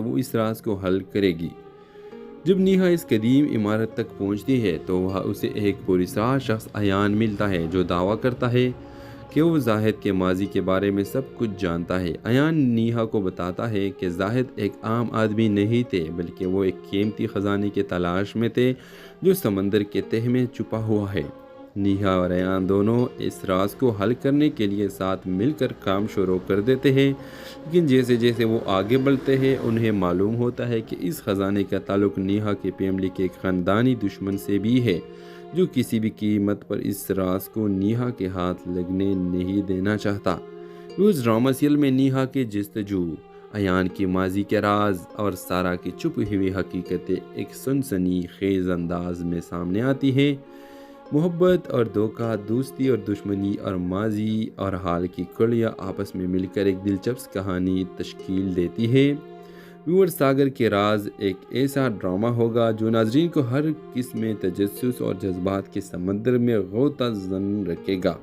وہ اس راز کو حل کرے گی۔ جب نیہا اس قدیم عمارت تک پہنچتی ہے تو وہاں اسے ایک پراسرار شخص ایان ملتا ہے جو دعویٰ کرتا ہے کہ وہ زاہد کے ماضی کے بارے میں سب کچھ جانتا ہے۔ ایان نیہا کو بتاتا ہے کہ زاہد ایک عام آدمی نہیں تھے بلکہ وہ ایک قیمتی خزانے کی تلاش میں تھے جو سمندر کے تہہ میں چھپا ہوا ہے۔ نیہا اور ایان دونوں اس راز کو حل کرنے کے لیے ساتھ مل کر کام شروع کر دیتے ہیں، لیکن جیسے جیسے وہ آگے بڑھتے ہیں انہیں معلوم ہوتا ہے کہ اس خزانے کا تعلق نیہا کی فیملی کے ایک خاندانی دشمن سے بھی ہے جو کسی بھی قیمت پر اس راز کو نیہا کے ہاتھ لگنے نہیں دینا چاہتا۔ اس ڈرامہ سیریل میں نیہا کی جستجو، ایان کی ماضی کے راز اور سارا کی چھپی ہوئی حقیقتیں ایک سنسنی خیز انداز میں سامنے آتی ہیں۔ محبت اور دھوکہ، دوستی اور دشمنی، اور ماضی اور حال کی کڑیاں آپس میں مل کر ایک دلچسپ کہانی تشکیل دیتی ہے۔ ویور ساگر کے راز ایک ایسا ڈرامہ ہوگا جو ناظرین کو ہر قسم تجسس اور جذبات کے سمندر میں غوطہ زن رکھے گا۔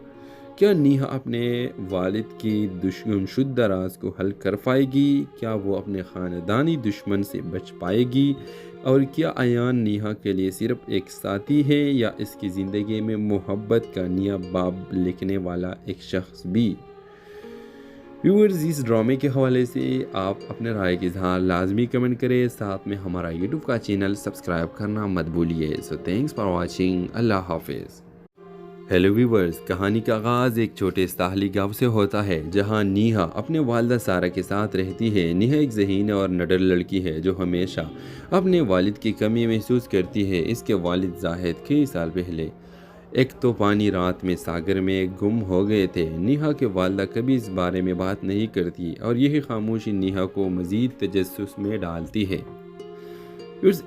کیا نیہا اپنے والد کی دشمن شدہ راز کو حل کر پائے گی؟ کیا وہ اپنے خاندانی دشمن سے بچ پائے گی؟ اور کیا ایان نیہا کے لیے صرف ایک ساتھی ہے یا اس کی زندگی میں محبت کا نیا باب لکھنے والا ایک شخص بھی؟ ویورز، اس ڈرامے کے حوالے سے آپ اپنے رائے کی اظہار لازمی کمنٹ کریں، ساتھ میں ہمارا یوٹیوب کا چینل سبسکرائب کرنا مت بھولیے۔ سو تھینکس فار واچنگ، اللہ حافظ۔ ہیلو ویورز، کہانی کا آغاز ایک چھوٹے ساحلی گاؤں سے ہوتا ہے جہاں نیہا اپنے والدہ سارا کے ساتھ رہتی ہے۔ نیہا ایک ذہین اور نڈر لڑکی ہے جو ہمیشہ اپنے والد کی کمی محسوس کرتی ہے۔ اس کے والد زاہد کئی سال پہلے ایک طوفانی رات میں ساگر میں گم ہو گئے تھے۔ نیہا کے والدہ کبھی اس بارے میں بات نہیں کرتی اور یہی خاموشی نیہا کو مزید تجسس میں ڈالتی ہے۔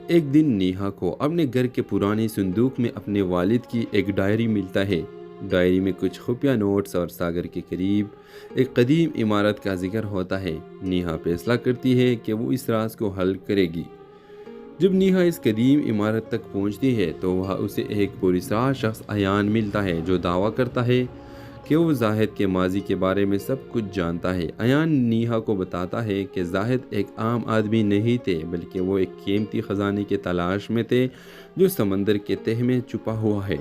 ایک دن نیہا کو اپنے گھر کے پرانے صندوق میں اپنے والد کی ایک ڈائری ملتا ہے۔ ڈائری میں کچھ خفیہ نوٹس اور ساگر کے قریب ایک قدیم عمارت کا ذکر ہوتا ہے۔ نیہا فیصلہ کرتی ہے کہ وہ اس راز کو حل کرے گی۔ جب نیہا اس قدیم عمارت تک پہنچتی ہے تو وہاں اسے ایک پراسرار شخص ایان ملتا ہے جو دعویٰ کرتا ہے کہ وہ زاہد کے ماضی کے بارے میں سب کچھ جانتا ہے۔ ایان نیہا کو بتاتا ہے کہ زاہد ایک عام آدمی نہیں تھے بلکہ وہ ایک قیمتی خزانے کی تلاش میں تھے جو سمندر کے تہہ میں چھپا ہوا ہے۔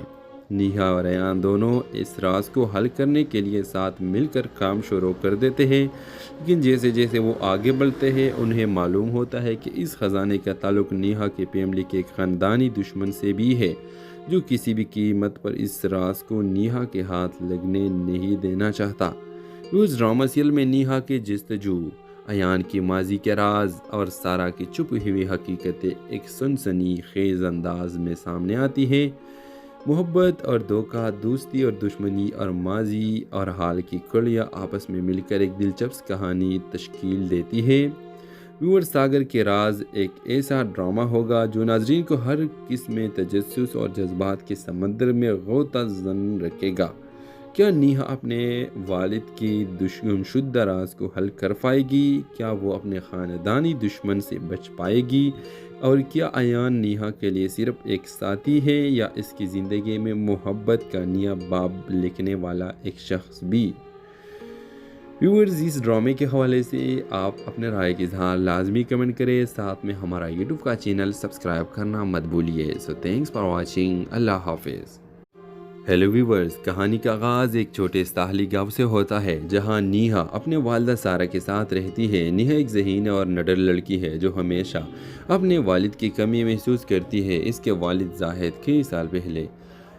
نیہا اور ایان دونوں اس راز کو حل کرنے کے لیے ساتھ مل کر کام شروع کر دیتے ہیں، لیکن جیسے جیسے وہ آگے بڑھتے ہیں انہیں معلوم ہوتا ہے کہ اس خزانے کا تعلق نیہا کی فیملی کے ایک خاندانی دشمن سے بھی ہے جو کسی بھی قیمت پر اس راز کو نیہا کے ہاتھ لگنے نہیں دینا چاہتا۔ اس ڈرامہ سیریل میں نیہا کی جستجو، ایان کی ماضی کے راز اور سارا کی چھپی ہوئی حقیقتیں ایک سنسنی خیز انداز میں سامنے آتی ہیں۔ محبت اور دھوکہ، دوستی اور دشمنی، اور ماضی اور حال کی کڑیاں آپس میں مل کر ایک دلچسپ کہانی تشکیل دیتی ہے۔ ویور ساگر کے راز ایک ایسا ڈرامہ ہوگا جو ناظرین کو ہر قسم تجسس اور جذبات کے سمندر میں غوطہ زن رکھے گا۔ کیا نیہا اپنے والد کی دشمن شدہ راز کو حل کر پائے گی؟ کیا وہ اپنے خاندانی دشمن سے بچ پائے گی؟ اور کیا ایان نیہا کے لیے صرف ایک ساتھی ہے یا اس کی زندگی میں محبت کا نیا باب لکھنے والا ایک شخص بھی؟ ویورز، اس ڈرامے کے حوالے سے آپ اپنے رائے کی اظہار لازمی کمنٹ کریں، ساتھ میں ہمارا یوٹیوب کا چینل سبسکرائب کرنا مت بھولیے۔ سو تھینکس فار واچنگ، اللہ حافظ۔ ہیلو ویورز، کہانی کا آغاز ایک چھوٹے ساحلی گاؤں سے ہوتا ہے جہاں نیہا اپنے والدہ سارا کے ساتھ رہتی ہے۔ نیہا ایک ذہین اور نڈر لڑکی ہے جو ہمیشہ اپنے والد کی کمی محسوس کرتی ہے۔ اس کے والد زاہد کئی سال پہلے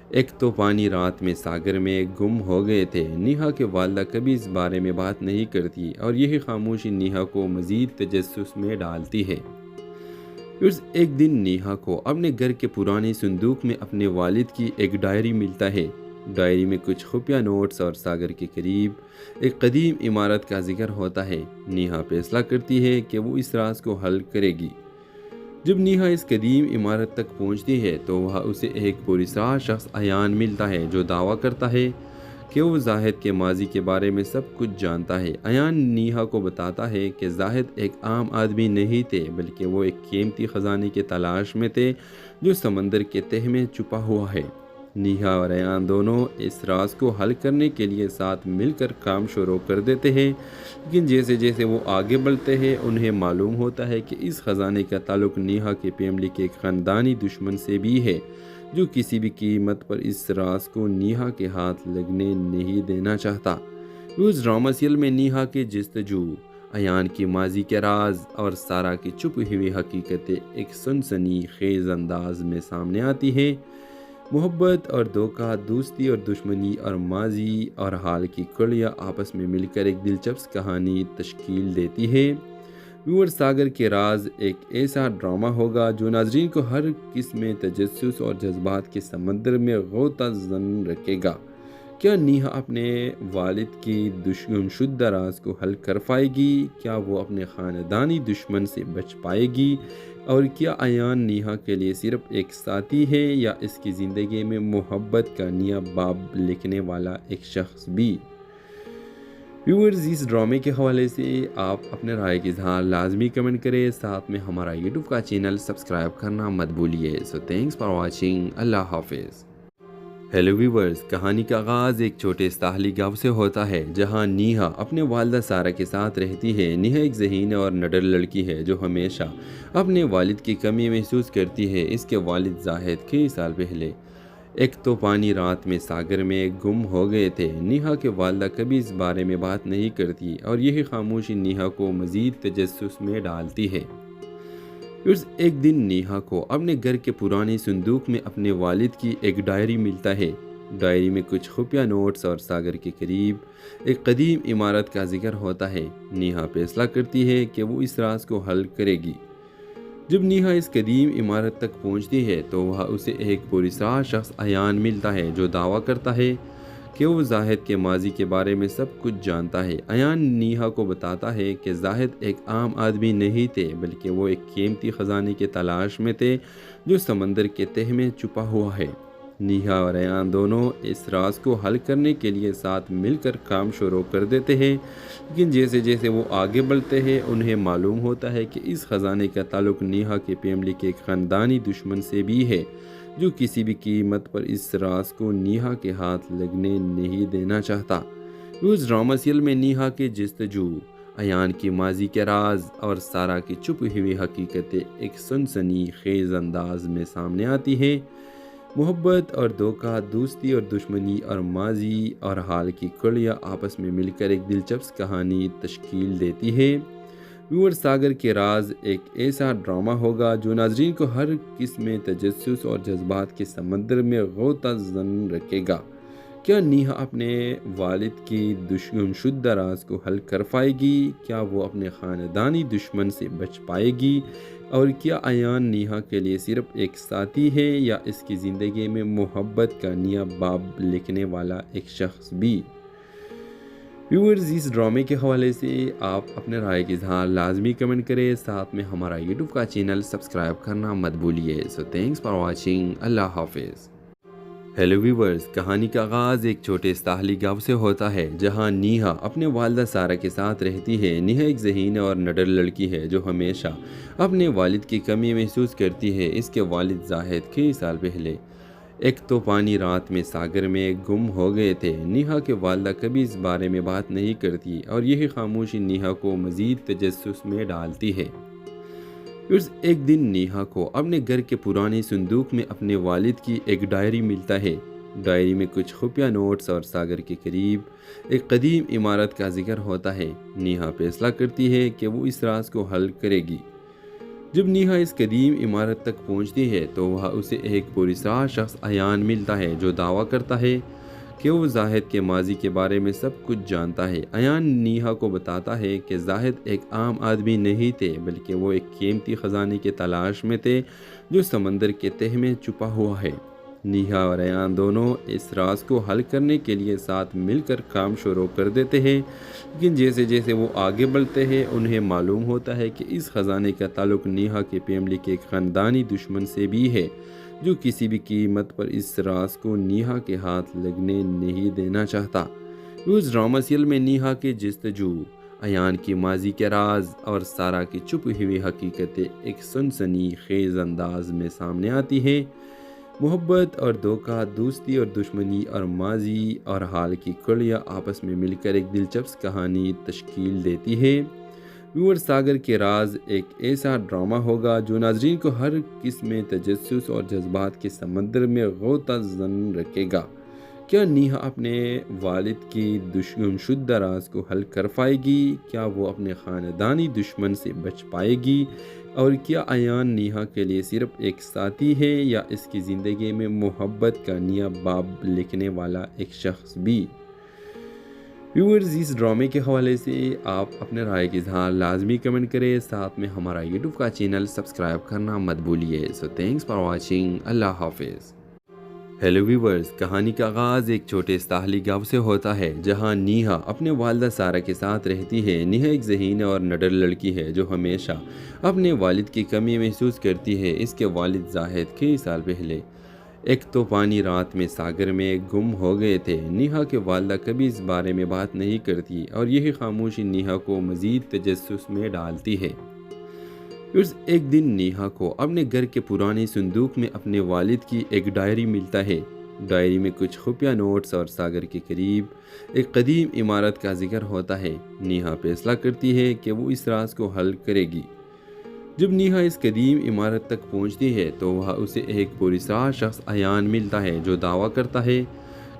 ایک طوفانی رات میں ساگر میں گم ہو گئے تھے۔ نیہا کے والدہ کبھی اس بارے میں بات نہیں کرتی اور یہی خاموشی نیہا کو مزید تجسس میں ڈالتی ہے۔ ایک دن نیہا کو اپنے گھر کے پرانے صندوق میں اپنے والد کی ایک ڈائری ملتا ہے۔ ڈائری میں کچھ خفیہ نوٹس اور ساگر کے قریب ایک قدیم عمارت کا ذکر ہوتا ہے۔ نیہا فیصلہ کرتی ہے کہ وہ اس راز کو حل کرے گی۔ جب نیہا اس قدیم عمارت تک پہنچتی ہے تو وہاں اسے ایک پراسرار شخص ایان ملتا ہے جو دعویٰ کرتا ہے کہ وہ زاہد کے ماضی کے بارے میں سب کچھ جانتا ہے۔ ایان نیہا کو بتاتا ہے کہ زاہد ایک عام آدمی نہیں تھے بلکہ وہ ایک قیمتی خزانے کی تلاش میں تھے جو سمندر کے تہہ میں چھپا ہوا ہے۔ نیہا اور ایان دونوں اس راز کو حل کرنے کے لیے ساتھ مل کر کام شروع کر دیتے ہیں، لیکن جیسے جیسے وہ آگے بڑھتے ہیں انہیں معلوم ہوتا ہے کہ اس خزانے کا تعلق نیہا کے فیملی کے ایک خاندانی دشمن سے بھی ہے جو کسی بھی قیمت پر اس راز کو نیہا کے ہاتھ لگنے نہیں دینا چاہتا۔ اس ڈرامہ سیریل میں نیہا کی جستجو، ایان کی ماضی کے راز اور سارا کی چھپی ہوئی حقیقتیں ایک سنسنی خیز انداز میں سامنے آتی ہیں۔ محبت اور دھوکہ، دوستی اور دشمنی، اور ماضی اور حال کی کڑیاں آپس میں مل کر ایک دلچسپ کہانی تشکیل دیتی ہے۔ ویور ساگر کے راز ایک ایسا ڈرامہ ہوگا جو ناظرین کو ہر قسم میں تجسس اور جذبات کے سمندر میں غوطہ زن رکھے گا۔ کیا نیہا اپنے والد کی دشمن شدہ راز کو حل کر پائے گی؟ کیا وہ اپنے خاندانی دشمن سے بچ پائے گی؟ اور کیا ایان نیہا کے لیے صرف ایک ساتھی ہے یا اس کی زندگی میں محبت کا نیا باب لکھنے والا ایک شخص بھی؟ ویورز، اس ڈرامے کے حوالے سے آپ اپنے رائے کا اظہار لازمی کمنٹ کریں، ساتھ میں ہمارا یوٹیوب کا چینل سبسکرائب کرنا مت بھولیے۔ سو تھینکس فار واچنگ، اللہ حافظ۔ ہیلو ویورز، کہانی کا آغاز ایک چھوٹے ساحلی گاؤں سے ہوتا ہے جہاں نیہا اپنے والدہ سارا کے ساتھ رہتی ہے۔ نیہا ایک ذہین اور نڈر لڑکی ہے جو ہمیشہ اپنے والد کی کمی محسوس کرتی ہے۔ اس کے والد زاہد کئی سال پہلے ایک طوفانی رات میں ساگر میں گم ہو گئے تھے۔ نیہا کے والدہ کبھی اس بارے میں بات نہیں کرتی اور یہی خاموشی نیہا کو مزید تجسس میں ڈالتی ہے۔ ایک دن نیہا کو اپنے گھر کے پرانے صندوق میں اپنے والد کی ایک ڈائری ملتا ہے۔ ڈائری میں کچھ خفیہ نوٹس اور ساگر کے قریب ایک قدیم عمارت کا ذکر ہوتا ہے۔ نیہا فیصلہ کرتی ہے کہ وہ اس راز کو حل کرے گی۔ جب نیہا اس قدیم عمارت تک پہنچتی ہے تو وہاں اسے ایک پراسرار شخص ایان ملتا ہے جو دعویٰ کرتا ہے کہ وہ زاہد کے ماضی کے بارے میں سب کچھ جانتا ہے۔ ایان نیہا کو بتاتا ہے کہ زاہد ایک عام آدمی نہیں تھے بلکہ وہ ایک قیمتی خزانے کی تلاش میں تھے جو سمندر کے تہہ میں چھپا ہوا ہے۔ نیہا اور ایان دونوں اس راز کو حل کرنے کے لیے ساتھ مل کر کام شروع کر دیتے ہیں، لیکن جیسے جیسے وہ آگے بڑھتے ہیں انہیں معلوم ہوتا ہے کہ اس خزانے کا تعلق نیہا کے فیملی کے ایک خاندانی دشمن سے بھی ہے جو کسی بھی قیمت پر اس راز کو نیہا کے ہاتھ لگنے نہیں دینا چاہتا۔ اس ڈرامہ سیریل میں نیہا کی جستجو، ایان کی ماضی کے راز اور سارا کی چھپی ہوئی حقیقتیں ایک سنسنی خیز انداز میں سامنے آتی ہیں۔ محبت اور دھوکہ، دوستی اور دشمنی، اور ماضی اور حال کی کڑیاں آپس میں مل کر ایک دلچسپ کہانی تشکیل دیتی ہے۔ ویور ساگر کے راز ایک ایسا ڈرامہ ہوگا جو ناظرین کو ہر قسم میں تجسس اور جذبات کے سمندر میں غوطہ زن رکھے گا۔ کیا نیہا اپنے والد کی دشمن شدہ راز کو حل کر پائے گی؟ کیا وہ اپنے خاندانی دشمن سے بچ پائے گی؟ اور کیا ایان نیہا کے لیے صرف ایک ساتھی ہے یا اس کی زندگی میں محبت کا نیا باب لکھنے والا ایک شخص بھی؟ ویورز، اس ڈرامے کے حوالے سے آپ اپنے رائے کا اظہار لازمی کمنٹ کریں، ساتھ میں ہمارا یوٹیوب کا چینل سبسکرائب کرنا مت بھولیے۔ سو تھینکس فار واچنگ، اللہ حافظ۔ ہیلو ویورز، کہانی کا آغاز ایک چھوٹے ساحلی گاؤں سے ہوتا ہے جہاں نیہا اپنے والدہ سارا کے ساتھ رہتی ہے۔ نیہا ایک ذہین اور نڈر لڑکی ہے جو ہمیشہ اپنے والد کی کمی محسوس کرتی ہے۔ اس کے والد زاہد کئی سال پہلے ایک طوفانی رات میں ساگر میں گم ہو گئے تھے۔ نیہا کے والدہ کبھی اس بارے میں بات نہیں کرتی اور یہی خاموشی نیہا کو مزید تجسس میں ڈالتی ہے۔ ایک دن نیہا کو اپنے گھر کے پرانے صندوق میں اپنے والد کی ایک ڈائری ملتا ہے۔ ڈائری میں کچھ خفیہ نوٹس اور ساگر کے قریب ایک قدیم عمارت کا ذکر ہوتا ہے۔ نیہا فیصلہ کرتی ہے کہ وہ اس راز کو حل کرے گی۔ جب نیہا اس قدیم عمارت تک پہنچتی ہے تو وہاں اسے ایک پراسرار شخص ایان ملتا ہے جو دعویٰ کرتا ہے کہ وہ زاہد کے ماضی کے بارے میں سب کچھ جانتا ہے۔ ایان نیہا کو بتاتا ہے کہ زاہد ایک عام آدمی نہیں تھے بلکہ وہ ایک قیمتی خزانے کی تلاش میں تھے جو سمندر کے تہہ میں چھپا ہوا ہے۔ نیہا اور ایان دونوں اس راز کو حل کرنے کے لیے ساتھ مل کر کام شروع کر دیتے ہیں، لیکن جیسے جیسے وہ آگے بڑھتے ہیں انہیں معلوم ہوتا ہے کہ اس خزانے کا تعلق نیہا کے فیملی کے ایک خاندانی دشمن سے بھی ہے جو کسی بھی قیمت پر اس راز کو نیہا کے ہاتھ لگنے نہیں دینا چاہتا۔ اس ڈرامہ سیریل میں نیہا کی جستجو، ایان کی ماضی کے راز اور سارا کی چھپی ہوئی حقیقتیں ایک سنسنی خیز انداز میں سامنے آتی ہیں۔ محبت اور دھوکہ، دوستی اور دشمنی اور ماضی اور حال کی کڑیاں آپس میں مل کر ایک دلچسپ کہانی تشکیل دیتی ہے۔ ویور ساگر کے راز ایک ایسا ڈرامہ ہوگا جو ناظرین کو ہر قسم میں تجسس اور جذبات کے سمندر میں غوطہ زن رکھے گا۔ کیا نیہا اپنے والد کی دشمن شدہ راز کو حل کر پائے گی؟ کیا وہ اپنے خاندانی دشمن سے بچ پائے گی؟ اور کیا ایان نیہا کے لیے صرف ایک ساتھی ہے یا اس کی زندگی میں محبت کا نیا باب لکھنے والا ایک شخص بھی؟ ویورز، اس ڈرامے کے حوالے سے آپ اپنے رائے کا اظہار لازمی کمنٹ کریں، ساتھ میں ہمارا یوٹیوب کا چینل سبسکرائب کرنا مت بھولیے۔ سو تھینکس فار واچنگ، اللہ حافظ۔ ہیلو ویورز، کہانی کا آغاز ایک چھوٹے ساحلی گاؤں سے ہوتا ہے جہاں نیہا اپنے والدہ سارہ کے ساتھ رہتی ہے۔ نیہا ایک ذہین اور نڈر لڑکی ہے جو ہمیشہ اپنے والد کی کمی محسوس کرتی ہے۔ اس کے والد زاہد کئی سال پہلے ایک طوفانی رات میں ساگر میں گم ہو گئے تھے۔ نیہا کے والدہ کبھی اس بارے میں بات نہیں کرتی اور یہی خاموشی نیہا کو مزید تجسس میں ڈالتی ہے۔ ایک دن نیہا کو اپنے گھر کے پرانے صندوق میں اپنے والد کی ایک ڈائری ملتا ہے۔ ڈائری میں کچھ خفیہ نوٹس اور ساگر کے قریب ایک قدیم عمارت کا ذکر ہوتا ہے۔ نیہا فیصلہ کرتی ہے کہ وہ اس راز کو حل کرے گی۔ جب نیہا اس قدیم عمارت تک پہنچتی ہے تو وہاں اسے ایک پراسرار شخص ایان ملتا ہے جو دعویٰ کرتا ہے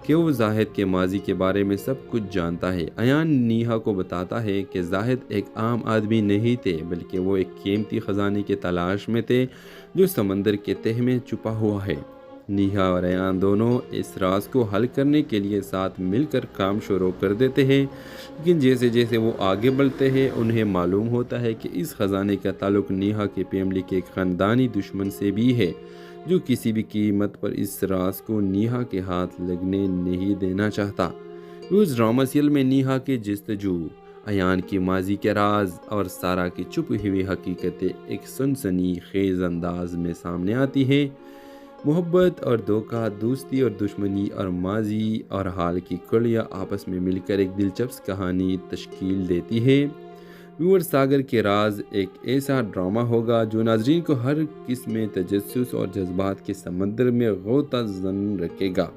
کہ وہ زاہد کے ماضی کے بارے میں سب کچھ جانتا ہے۔ ایان نیہا کو بتاتا ہے کہ زاہد ایک عام آدمی نہیں تھے بلکہ وہ ایک قیمتی خزانے کی تلاش میں تھے جو سمندر کے تہہ میں چھپا ہوا ہے۔ نیہا اور ایان دونوں اس راز کو حل کرنے کے لیے ساتھ مل کر کام شروع کر دیتے ہیں، لیکن جیسے جیسے وہ آگے بڑھتے ہیں انہیں معلوم ہوتا ہے کہ اس خزانے کا تعلق نیہا کی فیملی کے ایک خاندانی دشمن سے بھی ہے جو کسی بھی قیمت پر اس راز کو نیہا کے ہاتھ لگنے نہیں دینا چاہتا۔ اس ڈرامہ سیریل میں نیہا کی جستجو، ایان کی ماضی کے راز اور سارہ کی چھپی ہوئی حقیقتیں ایک سنسنی خیز انداز میں سامنے آتی ہیں۔ محبت اور دھوکہ، دوستی اور دشمنی اور ماضی اور حال کی کڑیاں آپس میں مل کر ایک دلچسپ کہانی تشکیل دیتی ہے۔ ویور ساگر کے راز ایک ایسا ڈرامہ ہوگا جو ناظرین کو ہر قسم میں تجسس اور جذبات کے سمندر میں غوطہ زن رکھے گا۔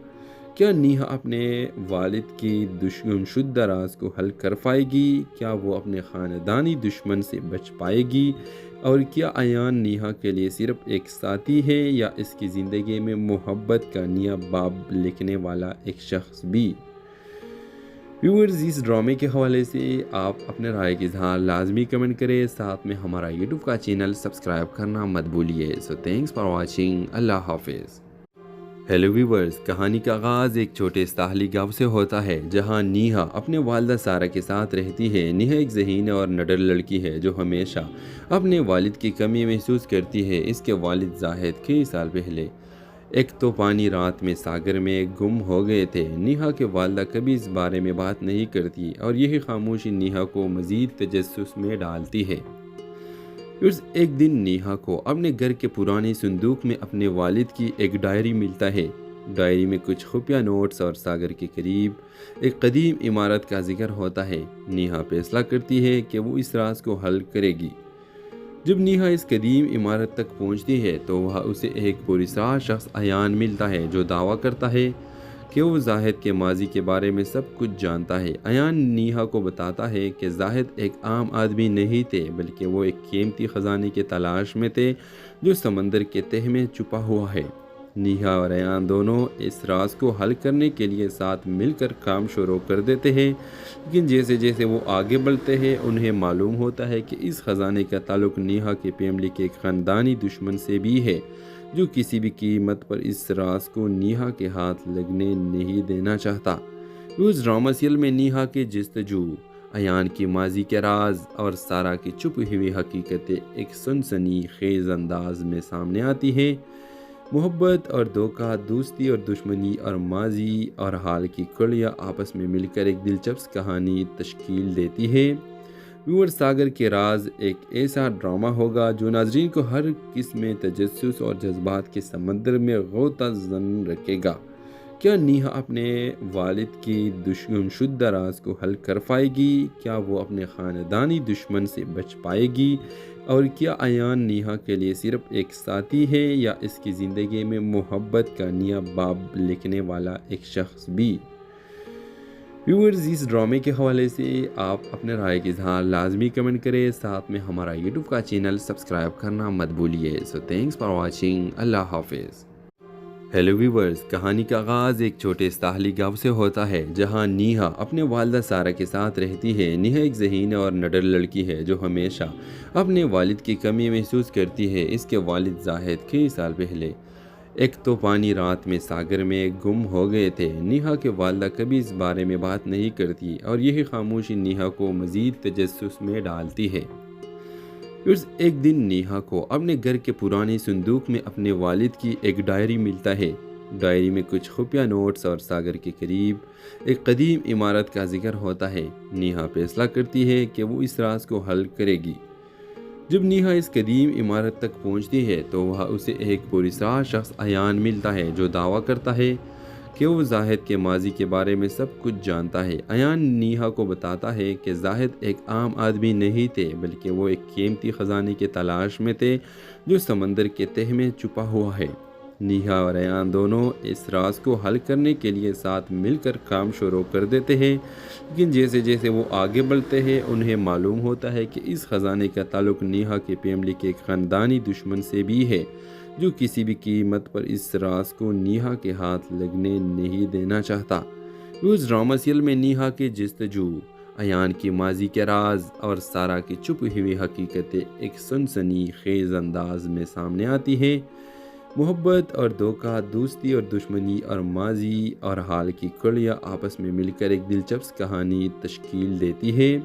کیا نیہا اپنے والد کی دشمن شدہ راز کو حل کر پائے گی؟ کیا وہ اپنے خاندانی دشمن سے بچ پائے گی؟ اور کیا ایان نیہا کے لیے صرف ایک ساتھی ہے یا اس کی زندگی میں محبت کا نیا باب لکھنے والا ایک شخص بھی؟ ویورز، اس ڈرامے کے حوالے سے آپ اپنے رائے کا اظہار لازمی کمنٹ کریں، ساتھ میں ہمارا یوٹیوب کا چینل سبسکرائب کرنا مت بھولیے۔ سو تھینکس فار واچنگ، اللہ حافظ۔ ہیلو ویورز، کہانی کا آغاز ایک چھوٹے ساحلی گاؤں سے ہوتا ہے جہاں نیہا اپنے والدہ سارہ کے ساتھ رہتی ہے۔ نیہا ایک ذہین اور نڈر لڑکی ہے جو ہمیشہ اپنے والد کی کمی محسوس کرتی ہے۔ اس کے والد زاہد کئی سال پہلے ایک طوفانی رات میں ساگر میں گم ہو گئے تھے۔ نیہا کے والدہ کبھی اس بارے میں بات نہیں کرتی اور یہی خاموشی نیہا کو مزید تجسس میں ڈالتی ہے۔ ایک دن نیہا کو اپنے گھر کے پرانے صندوق میں اپنے والد کی ایک ڈائری ملتا ہے۔ ڈائری میں کچھ خفیہ نوٹس اور ساگر کے قریب ایک قدیم عمارت کا ذکر ہوتا ہے۔ نیہا فیصلہ کرتی ہے کہ وہ اس راز کو حل کرے گی۔ جب نیہا اس قدیم عمارت تک پہنچتی ہے تو وہاں اسے ایک پراسرار شخص ایان ملتا ہے جو دعویٰ کرتا ہے کہ وہ زاہد کے ماضی کے بارے میں سب کچھ جانتا ہے۔ ایان نیہا کو بتاتا ہے کہ زاہد ایک عام آدمی نہیں تھے بلکہ وہ ایک قیمتی خزانے کی تلاش میں تھے جو سمندر کے تہہ میں چھپا ہوا ہے۔ نیہا اور ایان دونوں اس راز کو حل کرنے کے لیے ساتھ مل کر کام شروع کر دیتے ہیں، لیکن جیسے جیسے وہ آگے بڑھتے ہیں انہیں معلوم ہوتا ہے کہ اس خزانے کا تعلق نیہا کی فیملی کے ایک خاندانی دشمن سے بھی ہے جو کسی بھی قیمت پر اس راز کو نیہا کے ہاتھ لگنے نہیں دینا چاہتا۔ اس ڈرامہ سیریل میں نیہا کی جستجو، ایان کی ماضی کے راز اور سارہ کی چھپی ہوئی حقیقتیں ایک سنسنی خیز انداز میں سامنے آتی ہیں۔ محبت اور دھوکہ، دوستی اور دشمنی اور ماضی اور حال کی کڑیاں آپس میں مل کر ایک دلچسپ کہانی تشکیل دیتی ہے۔ ویور ساگر کے راز ایک ایسا ڈرامہ ہوگا جو ناظرین کو ہر قسم میں تجسس اور جذبات کے سمندر میں غوطہ زن رکھے گا۔ کیا نیہا اپنے والد کی دشمن شدہ راز کو حل کر پائے گی؟ کیا وہ اپنے خاندانی دشمن سے بچ پائے گی؟ اور کیا ایان نیہا کے لیے صرف ایک ساتھی ہے یا اس کی زندگی میں محبت کا نیا باب لکھنے والا ایک شخص بھی؟ ویورز، اس ڈرامے کے حوالے سے آپ اپنے رائے کا اظہار لازمی کمنٹ کریں، ساتھ میں ہمارا یوٹیوب کا چینل سبسکرائب کرنا مت بھولیے۔ سو تھینکس فار واچنگ، اللہ حافظ۔ ہیلو ویورز، کہانی کا آغاز ایک چھوٹے ساحلی گاؤں سے ہوتا ہے جہاں نیہا اپنے والدہ سارہ کے ساتھ رہتی ہے۔ نیہا ایک ذہین اور نڈر لڑکی ہے جو ہمیشہ اپنے والد کی کمی محسوس کرتی ہے۔ اس کے والد زاہد کئی سال پہلے ایک طوفانی رات میں ساگر میں گم ہو گئے تھے۔ نیہا کے والدہ کبھی اس بارے میں بات نہیں کرتی اور یہی خاموشی نیہا کو مزید تجسس میں ڈالتی ہے۔ ایک دن نیہا کو اپنے گھر کے پرانے صندوق میں اپنے والد کی ایک ڈائری ملتا ہے۔ ڈائری میں کچھ خفیہ نوٹس اور ساگر کے قریب ایک قدیم عمارت کا ذکر ہوتا ہے۔ نیہا فیصلہ کرتی ہے کہ وہ اس راز کو حل کرے گی۔ جب نیہا اس قدیم عمارت تک پہنچتی ہے تو وہاں اسے ایک پراسرار شخص ایان ملتا ہے جو دعویٰ کرتا ہے کہ وہ زاہد کے ماضی کے بارے میں سب کچھ جانتا ہے۔ ایان نیہا کو بتاتا ہے کہ زاہد ایک عام آدمی نہیں تھے بلکہ وہ ایک قیمتی خزانے کی تلاش میں تھے جو سمندر کے تہہ میں چھپا ہوا ہے۔ نیہا اور ایان دونوں اس راز کو حل کرنے کے لیے ساتھ مل کر کام شروع کر دیتے ہیں، لیکن جیسے جیسے وہ آگے بڑھتے ہیں انہیں معلوم ہوتا ہے کہ اس خزانے کا تعلق نیہا کے فیملی کے ایک خاندانی دشمن سے بھی ہے جو کسی بھی قیمت پر اس راز کو نیہا کے ہاتھ لگنے نہیں دینا چاہتا۔ اس ڈرامہ سیریل میں نیہا کی جستجو، ایان کی ماضی کے راز اور سارہ کی چھپی ہوئی حقیقتیں ایک سنسنی خیز انداز میں سامنے آتی ہیں۔ محبت اور دھوکہ، دوستی اور دشمنی اور ماضی اور حال کی کڑیاں آپس میں مل کر ایک دلچسپ کہانی تشکیل دیتی ہے۔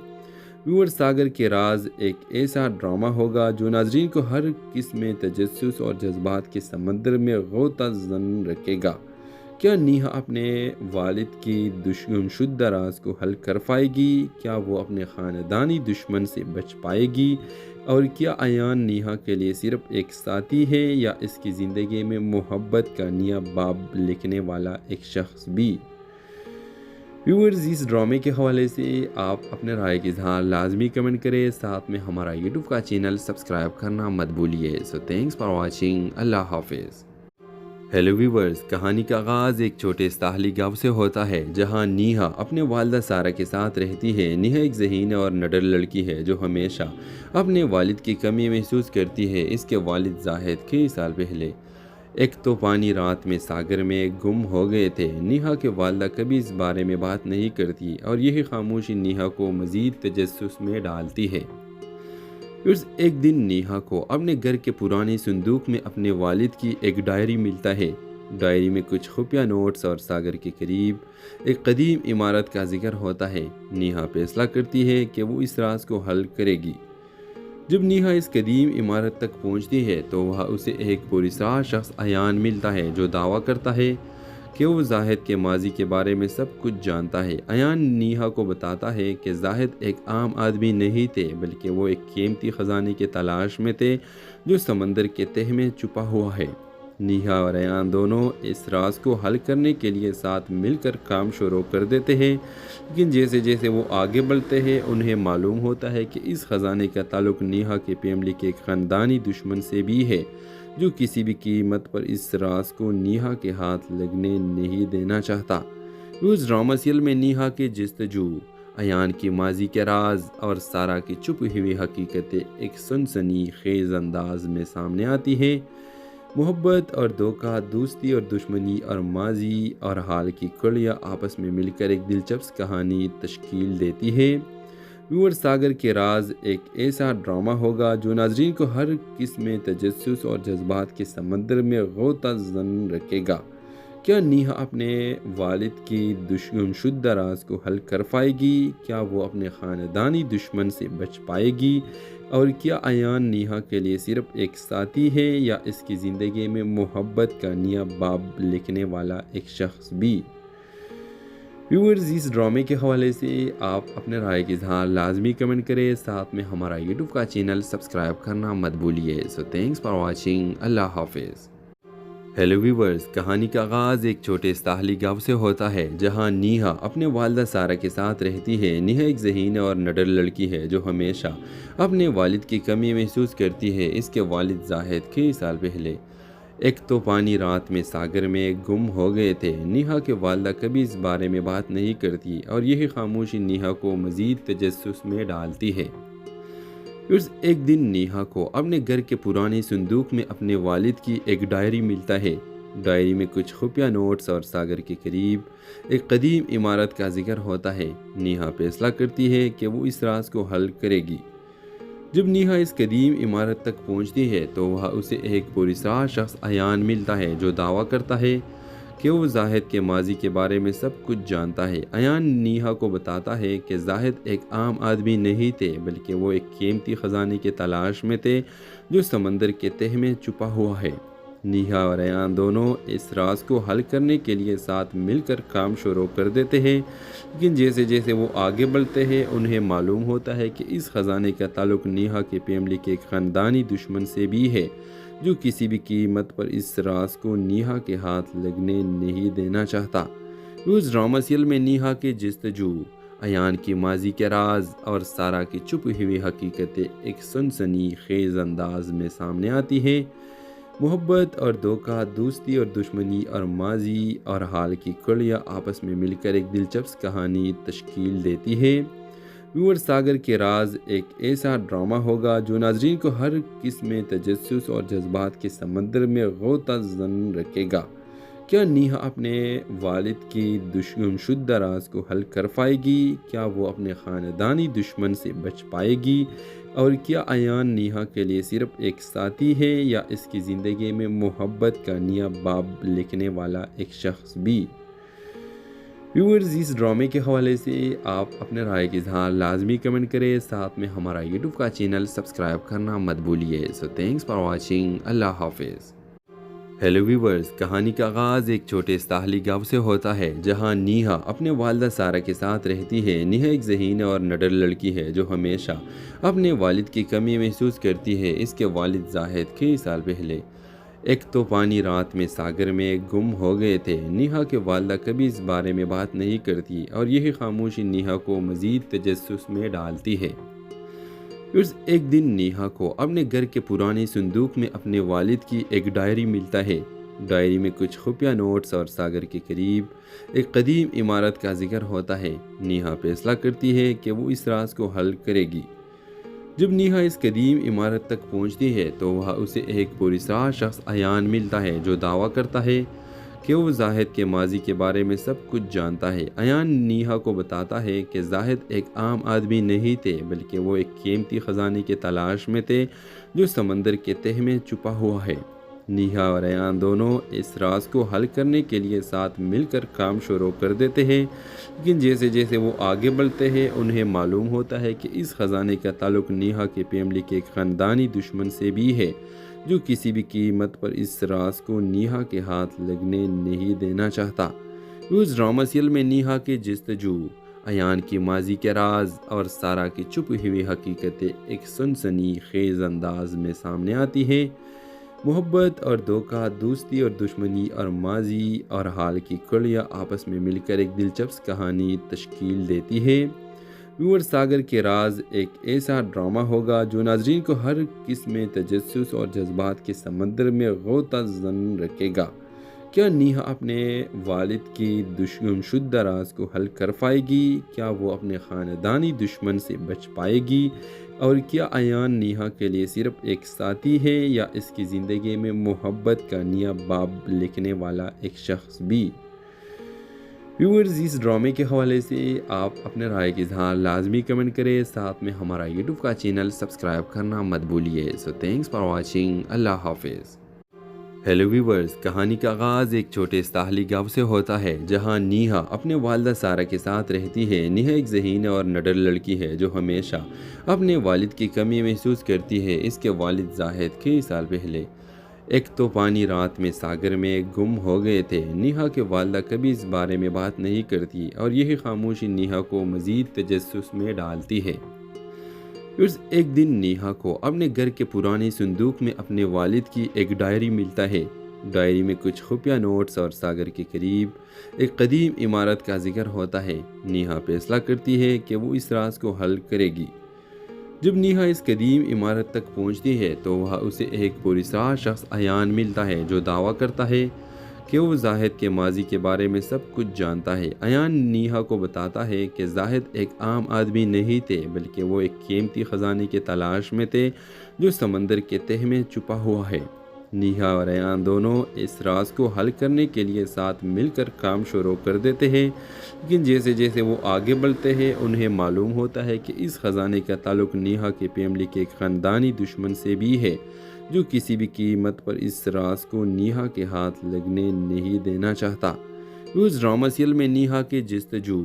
ویور، ساگر کے راز ایک ایسا ڈرامہ ہوگا جو ناظرین کو ہر قسم تجسس اور جذبات کے سمندر میں غوطہ زن رکھے گا۔ کیا نیہا اپنے والد کی دشمن شدہ راز کو حل کر پائے گی؟ کیا وہ اپنے خاندانی دشمن سے بچ پائے گی؟ اور کیا ایان نیہا کے لیے صرف ایک ساتھی ہے یا اس کی زندگی میں محبت کا نیا باب لکھنے والا ایک شخص بھی؟ ویورز، اس ڈرامے کے حوالے سے آپ اپنے رائے کا اظہار لازمی کمنٹ کریں، ساتھ میں ہمارا یوٹیوب کا چینل سبسکرائب کرنا مت بھولیے۔ سو تھینکس فار واچنگ، اللہ حافظ۔ ہیلو ویورز، کہانی کا آغاز ایک چھوٹے ساحلی گاؤں سے ہوتا ہے جہاں نیہا اپنے والدہ سارہ کے ساتھ رہتی ہے۔ نیہا ایک ذہین اور نڈر لڑکی ہے جو ہمیشہ اپنے والد کی کمی محسوس کرتی ہے۔ اس کے والد زاہد کئی سال پہلے ایک طوفانی رات میں ساگر میں گم ہو گئے تھے۔ نیہا کے والدہ کبھی اس بارے میں بات نہیں کرتی اور یہی خاموشی نیہا کو مزید تجسس میں ڈالتی ہے۔ ایک دن نیہا کو اپنے گھر کے پرانے صندوق میں اپنے والد کی ایک ڈائری ملتا ہے۔ ڈائری میں کچھ خفیہ نوٹس اور ساگر کے قریب ایک قدیم عمارت کا ذکر ہوتا ہے۔ نیہا فیصلہ کرتی ہے کہ وہ اس راز کو حل کرے گی۔ جب نیہا اس قدیم عمارت تک پہنچتی ہے تو وہاں اسے ایک پراسرار شخص ایان ملتا ہے جو دعویٰ کرتا ہے کہ وہ زاہد کے ماضی کے بارے میں سب کچھ جانتا ہے۔ ایان نیہا کو بتاتا ہے کہ زاہد ایک عام آدمی نہیں تھے بلکہ وہ ایک قیمتی خزانے کی تلاش میں تھے جو سمندر کے تہہ میں چھپا ہوا ہے۔ نیہا اور ایان دونوں اس راز کو حل کرنے کے لیے ساتھ مل کر کام شروع کر دیتے ہیں، لیکن جیسے جیسے وہ آگے بڑھتے ہیں انہیں معلوم ہوتا ہے کہ اس خزانے کا تعلق نیہا کے فیملی کے ایک خاندانی دشمن سے بھی ہے جو کسی بھی قیمت پر اس راز کو نیہا کے ہاتھ لگنے نہیں دینا چاہتا۔ اس ڈرامہ سیریل میں نیہا کی جستجو، ایان کی ماضی کے راز اور سارہ کی چھپی ہوئی حقیقتیں ایک سنسنی خیز انداز میں سامنے آتی ہیں۔ محبت اور دھوکہ، دوستی اور دشمنی اور ماضی اور حال کی کڑیاں آپس میں مل کر ایک دلچسپ کہانی تشکیل دیتی ہے۔ ویور، ساگر کے راز ایک ایسا ڈرامہ ہوگا جو ناظرین کو ہر قسم تجسس اور جذبات کے سمندر میں غوطہ زن رکھے گا۔ کیا نیہا اپنے والد کی دشمن شدہ راز کو حل کر پائے گی؟ کیا وہ اپنے خاندانی دشمن سے بچ پائے گی؟ اور کیا ایان نیہا کے لیے صرف ایک ساتھی ہے یا اس کی زندگی میں محبت کا نیا باب لکھنے والا ایک شخص بھی؟ ویورز، اس ڈرامے کے حوالے سے آپ اپنے رائے کا اظہار لازمی کمنٹ کریں، ساتھ میں ہمارا یوٹیوب کا چینل سبسکرائب کرنا مت بھولیے۔ سو تھینکس فار واچنگ، اللہ حافظ۔ ہیلو ویورز، کہانی کا آغاز ایک چھوٹے ساحلی گاؤں سے ہوتا ہے جہاں نیہا اپنے والدہ سارہ کے ساتھ رہتی ہے۔ نیہا ایک ذہین اور نڈر لڑکی ہے جو ہمیشہ اپنے والد کی کمی محسوس کرتی ہے۔ اس کے والد زاہد کئی سال پہلے ایک طوفانی رات میں ساگر میں گم ہو گئے تھے۔ نیہا کے والدہ کبھی اس بارے میں بات نہیں کرتی اور یہی خاموشی نیہا کو مزید تجسس میں ڈالتی ہے۔ ایک دن نیہا کو اپنے گھر کے پرانے صندوق میں اپنے والد کی ایک ڈائری ملتا ہے۔ ڈائری میں کچھ خفیہ نوٹس اور ساگر کے قریب ایک قدیم عمارت کا ذکر ہوتا ہے۔ نیہا فیصلہ کرتی ہے کہ وہ اس راز کو حل کرے گی۔ جب نیہا اس قدیم عمارت تک پہنچتی ہے تو وہاں اسے ایک پراسرار شخص ایان ملتا ہے جو دعویٰ کرتا ہے کہ وہ زاہد کے ماضی کے بارے میں سب کچھ جانتا ہے۔ ایان نیہا کو بتاتا ہے کہ زاہد ایک عام آدمی نہیں تھے بلکہ وہ ایک قیمتی خزانے کی تلاش میں تھے جو سمندر کے تہہ میں چھپا ہوا ہے۔ نیہا اور ایان دونوں اس راز کو حل کرنے کے لیے ساتھ مل کر کام شروع کر دیتے ہیں، لیکن جیسے جیسے وہ آگے بڑھتے ہیں انہیں معلوم ہوتا ہے کہ اس خزانے کا تعلق نیہا کی فیملی کے ایک خاندانی دشمن سے بھی ہے جو کسی بھی قیمت پر اس راز کو نیہا کے ہاتھ لگنے نہیں دینا چاہتا۔ اس ڈرامہ سیریل میں نیہا کی جستجو، ایان کی ماضی کے راز اور سارہ کی چھپی ہوئی حقیقتیں ایک سنسنی خیز انداز میں سامنے آتی ہیں۔ محبت اور دھوکہ، دوستی اور دشمنی، اور ماضی اور حال کی کڑیاں آپس میں مل کر ایک دلچسپ کہانی تشکیل دیتی ہے۔ ویور، ساگر کے راز ایک ایسا ڈرامہ ہوگا جو ناظرین کو ہر قسم تجسس اور جذبات کے سمندر میں غوطہ زن رکھے گا۔ کیا نیہا اپنے والد کی دشمن شدہ راز کو حل کر پائے گی؟ کیا وہ اپنے خاندانی دشمن سے بچ پائے گی؟ اور کیا ایان نیہا کے لیے صرف ایک ساتھی ہے یا اس کی زندگی میں محبت کا نیا باب لکھنے والا ایک شخص بھی؟ ویورز، اس ڈرامے کے حوالے سے آپ اپنے رائے کی اظہار لازمی کمنٹ کریں، ساتھ میں ہمارا یوٹیوب کا چینل سبسکرائب کرنا مت بھولیے۔ سو تھینکس فار واچنگ۔ اللہ حافظ۔ ہیلو ویورز، کہانی کا آغاز ایک چھوٹے ساحلی گاؤں سے ہوتا ہے جہاں نیہا اپنے والدہ سارہ کے ساتھ رہتی ہے۔ نیہا ایک ذہین اور نڈر لڑکی ہے جو ہمیشہ اپنے والد کی کمی محسوس کرتی ہے۔ اس کے والد زاہد کئی سال پہلے ایک طوفانی رات میں ساگر میں گم ہو گئے تھے۔ نیہا کے والدہ کبھی اس بارے میں بات نہیں کرتی اور یہی خاموشی نیہا کو مزید تجسس میں ڈالتی ہے۔ ایک دن نیہا کو اپنے گھر کے پرانے صندوق میں اپنے والد کی ایک ڈائری ملتا ہے۔ ڈائری میں کچھ خفیہ نوٹس اور ساگر کے قریب ایک قدیم عمارت کا ذکر ہوتا ہے۔ نیہا فیصلہ کرتی ہے کہ وہ اس راز کو حل کرے گی۔ جب نیہا اس قدیم عمارت تک پہنچتی ہے تو وہاں اسے ایک پراسرار شخص ایان ملتا ہے جو دعویٰ کرتا ہے کہ وہ زاہد کے ماضی کے بارے میں سب کچھ جانتا ہے۔ ایان نیہا کو بتاتا ہے کہ زاہد ایک عام آدمی نہیں تھے بلکہ وہ ایک قیمتی خزانے کی تلاش میں تھے جو سمندر کے تہہ میں چھپا ہوا ہے۔ نیہا اور ایان دونوں اس راز کو حل کرنے کے لیے ساتھ مل کر کام شروع کر دیتے ہیں، لیکن جیسے جیسے وہ آگے بڑھتے ہیں انہیں معلوم ہوتا ہے کہ اس خزانے کا تعلق نیہا کی فیملی کے ایک خاندانی دشمن سے بھی ہے جو کسی بھی قیمت پر اس راز کو نیہا کے ہاتھ لگنے نہیں دینا چاہتا۔ اس ڈرامہ سیریل میں نیہا کی جستجو، ایان کی ماضی کے راز اور سارہ کی چھپی ہوئی حقیقتیں ایک سنسنی خیز انداز میں سامنے آتی ہیں۔ محبت اور دھوکہ، دوستی اور دشمنی، اور ماضی اور حال کی کڑیاں آپس میں مل کر ایک دلچسپ کہانی تشکیل دیتی ہے۔ ویور، ساگر کے راز ایک ایسا ڈرامہ ہوگا جو ناظرین کو ہر قسم تجسس اور جذبات کے سمندر میں غوطہ زن رکھے گا۔ کیا نیہا اپنے والد کی دشمن شدہ راز کو حل کر پائے گی؟ کیا وہ اپنے خاندانی دشمن سے بچ پائے گی؟ اور کیا ایان نیہا کے لیے صرف ایک ساتھی ہے یا اس کی زندگی میں محبت کا نیا باب لکھنے والا ایک شخص بھی؟ ویورز، اس ڈرامے کے حوالے سے آپ اپنے رائے کی اظہار لازمی کمنٹ کریں، ساتھ میں ہمارا یوٹیوب کا چینل سبسکرائب کرنا مت بھولیے۔ سو تھینکس فار واچنگ۔ اللہ حافظ۔ ہیلو ویورز، کہانی کا آغاز ایک چھوٹے ساحلی گاؤں سے ہوتا ہے جہاں نیہا اپنے والدہ سارہ کے ساتھ رہتی ہے۔ نیہا ایک ذہین اور نڈر لڑکی ہے جو ہمیشہ اپنے والد کی کمی محسوس کرتی ہے۔ اس کے والد زاہد کئی سال پہلے ایک طوفانی رات میں ساگر میں گم ہو گئے تھے۔ نیہا کے والدہ کبھی اس بارے میں بات نہیں کرتی اور یہی خاموشی نیہا کو مزید تجسس میں ڈالتی ہے۔ ایک دن نیہا کو اپنے گھر کے پرانے صندوق میں اپنے والد کی ایک ڈائری ملتا ہے۔ ڈائری میں کچھ خفیہ نوٹس اور ساگر کے قریب ایک قدیم عمارت کا ذکر ہوتا ہے۔ نیہا فیصلہ کرتی ہے کہ وہ اس راز کو حل کرے گی۔ جب نیہا اس قدیم عمارت تک پہنچتی ہے تو وہاں اسے ایک پراسرار شخص عیان ملتا ہے جو دعویٰ کرتا ہے کہ وہ زاہد کے ماضی کے بارے میں سب کچھ جانتا ہے۔ عیان نیہا کو بتاتا ہے کہ زاہد ایک عام آدمی نہیں تھے بلکہ وہ ایک قیمتی خزانے کی تلاش میں تھے جو سمندر کے تہہ میں چھپا ہوا ہے۔ نیہا اور عیان دونوں اس راز کو حل کرنے کے لیے ساتھ مل کر کام شروع کر دیتے ہیں، لیکن جیسے جیسے وہ آگے بڑھتے ہیں انہیں معلوم ہوتا ہے کہ اس خزانے کا تعلق نیہا کے فیملی کے ایک خاندانی دشمن سے بھی ہے جو کسی بھی قیمت پر اس راز کو نیہا کے ہاتھ لگنے نہیں دینا چاہتا۔ اس ڈرامہ سیریل میں نیہا کی جستجو،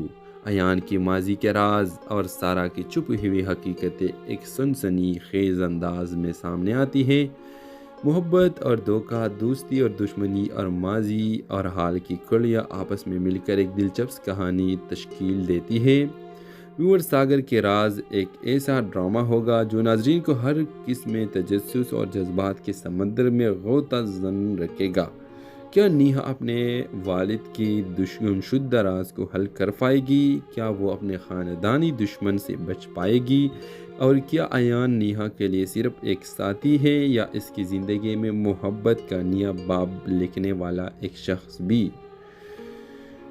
عیان کی ماضی کے راز اور سارا کی چھپی ہوئی حقیقتیں ایک سنسنی خیز انداز میں سامنے آتی ہیں۔ محبت اور دھوکہ، دوستی اور دشمنی، اور ماضی اور حال کی کڑیاں آپس میں مل کر ایک دلچسپ کہانی تشکیل دیتی ہے۔ ویور ساگر کے راز ایک ایسا ڈرامہ ہوگا جو ناظرین کو ہر قسم میں تجسس اور جذبات کے سمندر میں غوطہ زن رکھے گا۔ کیا نیہا اپنے والد کی دشمن شدہ راز کو حل کر پائے گی؟ کیا وہ اپنے خاندانی دشمن سے بچ پائے گی؟ اور کیا عیان نیہا کے لیے صرف ایک ساتھی ہے یا اس کی زندگی میں محبت کا نیا باب لکھنے والا ایک شخص بھی؟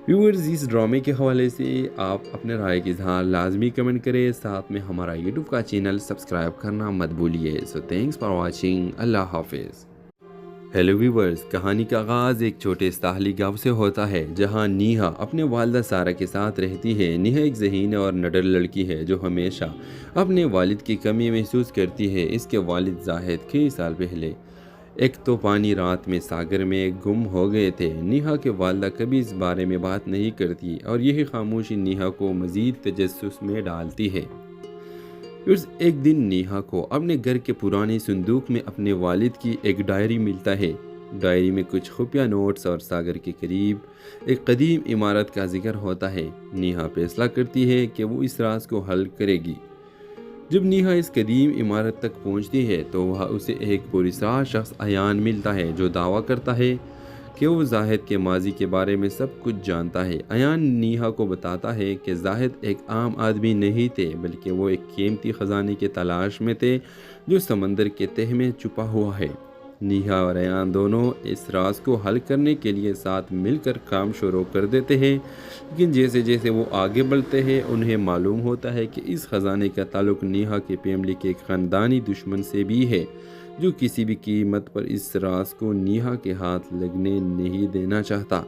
ویورز، اس ڈرامے کے حوالے سے آپ اپنے رائے کا اظہار لازمی کمنٹ کریں، ساتھ میں ہمارا یوٹیوب کا چینل سبسکرائب کرنا مت بھولیے۔ سو تھینکس فار واچنگ۔ اللہ حافظ۔ ہیلو ویورز، کہانی کا آغاز ایک چھوٹے ساحلی گاؤں سے ہوتا ہے جہاں نیہا اپنے والدہ سارا کے ساتھ رہتی ہے۔ نیہا ایک ذہین اور نڈر لڑکی ہے جو ہمیشہ اپنے والد کی کمی محسوس کرتی ہے۔ اس کے والد زاہد کئی سال پہلے ایک طوفانی رات میں ساگر میں گم ہو گئے تھے۔ نیہا کے والدہ کبھی اس بارے میں بات نہیں کرتی اور یہی خاموشی نیہا کو مزید تجسس میں ڈالتی ہے۔ ایک دن نیہا کو اپنے گھر کے پرانے صندوق میں اپنے والد کی ایک ڈائری ملتا ہے۔ ڈائری میں کچھ خفیہ نوٹس اور ساگر کے قریب ایک قدیم عمارت کا ذکر ہوتا ہے۔ نیہا فیصلہ کرتی ہے کہ وہ اس راز کو حل کرے گی۔ جب نیہا اس قدیم عمارت تک پہنچتی ہے تو وہاں اسے ایک پراسرار شخص عیان ملتا ہے جو دعویٰ کرتا ہے کہ وہ زاہد کے ماضی کے بارے میں سب کچھ جانتا ہے۔ عیان نیہا کو بتاتا ہے کہ زاہد ایک عام آدمی نہیں تھے بلکہ وہ ایک قیمتی خزانے کی تلاش میں تھے جو سمندر کے تہہ میں چھپا ہوا ہے۔ نیہا اور عیان دونوں اس راز کو حل کرنے کے لیے ساتھ مل کر کام شروع کر دیتے ہیں، لیکن جیسے جیسے وہ آگے بڑھتے ہیں انہیں معلوم ہوتا ہے کہ اس خزانے کا تعلق نیہا کے فیملی کے ایک خاندانی دشمن سے بھی ہے جو کسی بھی قیمت پر اس راز کو نیہا کے ہاتھ لگنے نہیں دینا چاہتا۔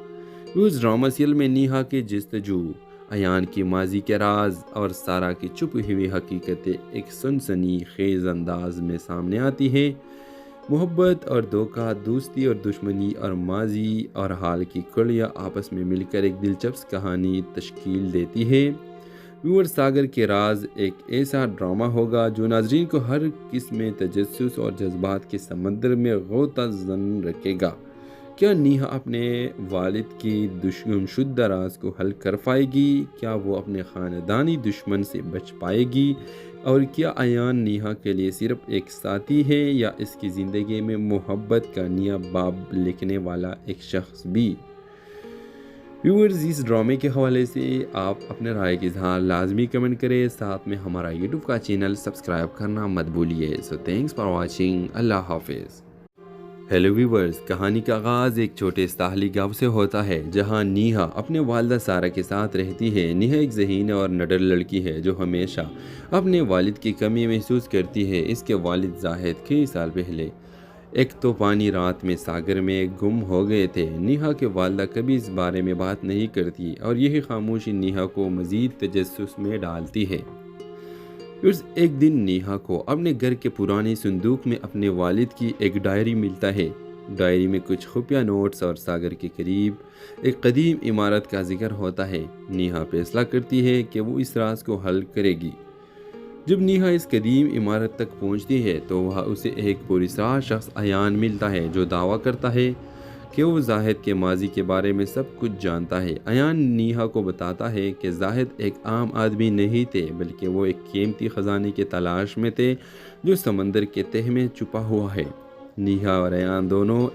اس ڈرامہ سیریل میں نیہا کی جستجو، عیان کی ماضی کے راز اور سارا کی چھپی ہوئی حقیقتیں ایک سنسنی خیز انداز میں سامنے آتی ہیں۔ محبت اور دھوکہ، دوستی اور دشمنی، اور ماضی اور حال کی کڑیاں آپس میں مل کر ایک دلچسپ کہانی تشکیل دیتی ہے۔ ویور ساگر کے راز ایک ایسا ڈرامہ ہوگا جو ناظرین کو ہر قسم میں تجسس اور جذبات کے سمندر میں غوطہ زن رکھے گا۔ کیا نیہا اپنے والد کی دشمن شدہ راز کو حل کر پائے گی؟ کیا وہ اپنے خاندانی دشمن سے بچ پائے گی؟ اور کیا عیان نیہا کے لیے صرف ایک ساتھی ہے یا اس کی زندگی میں محبت کا نیا باب لکھنے والا ایک شخص بھی؟ ویورز، اس ڈرامے کے حوالے سے آپ اپنے رائے کا اظہار لازمی کمنٹ کریں، ساتھ میں ہمارا یوٹیوب کا چینل سبسکرائب کرنا مت بھولیے۔ سو تھینکس فار واچنگ۔ اللہ حافظ۔ ہیلو ویورز، کہانی کا آغاز ایک چھوٹے ساحلی گاؤں سے ہوتا ہے جہاں نیہا اپنے والدہ سارا کے ساتھ رہتی ہے۔ نیہا ایک ذہین اور نڈر لڑکی ہے جو ہمیشہ اپنے والد کی کمی محسوس کرتی ہے۔ اس کے والد زاہد کئی سال پہلے ایک طوفانی رات میں ساگر میں گم ہو گئے تھے۔ نیہا کے والدہ کبھی اس بارے میں بات نہیں کرتی اور یہی خاموشی نیہا کو مزید تجسس میں ڈالتی ہے۔ ایک دن نیہا کو اپنے گھر کے پرانے صندوق میں اپنے والد کی ایک ڈائری ملتا ہے۔ ڈائری میں کچھ خفیہ نوٹس اور ساگر کے قریب ایک قدیم عمارت کا ذکر ہوتا ہے۔ نیہا فیصلہ کرتی ہے کہ وہ اس راز کو حل کرے گی۔ جب نیہا اس قدیم عمارت تک پہنچتی ہے تو وہاں اسے ایک پراسرار شخص عیان ملتا ہے جو دعویٰ کرتا ہے کہ وہ زاہد کے ماضی کے بارے میں سب کچھ جانتا ہے۔ عیان نیہا کو بتاتا ہے کہ زاہد ایک عام آدمی نہیں تھے بلکہ وہ ایک قیمتی خزانے کی تلاش میں تھے جو سمندر کے تہہ میں چھپا ہوا ہے۔ نیہا اور عیان دونوں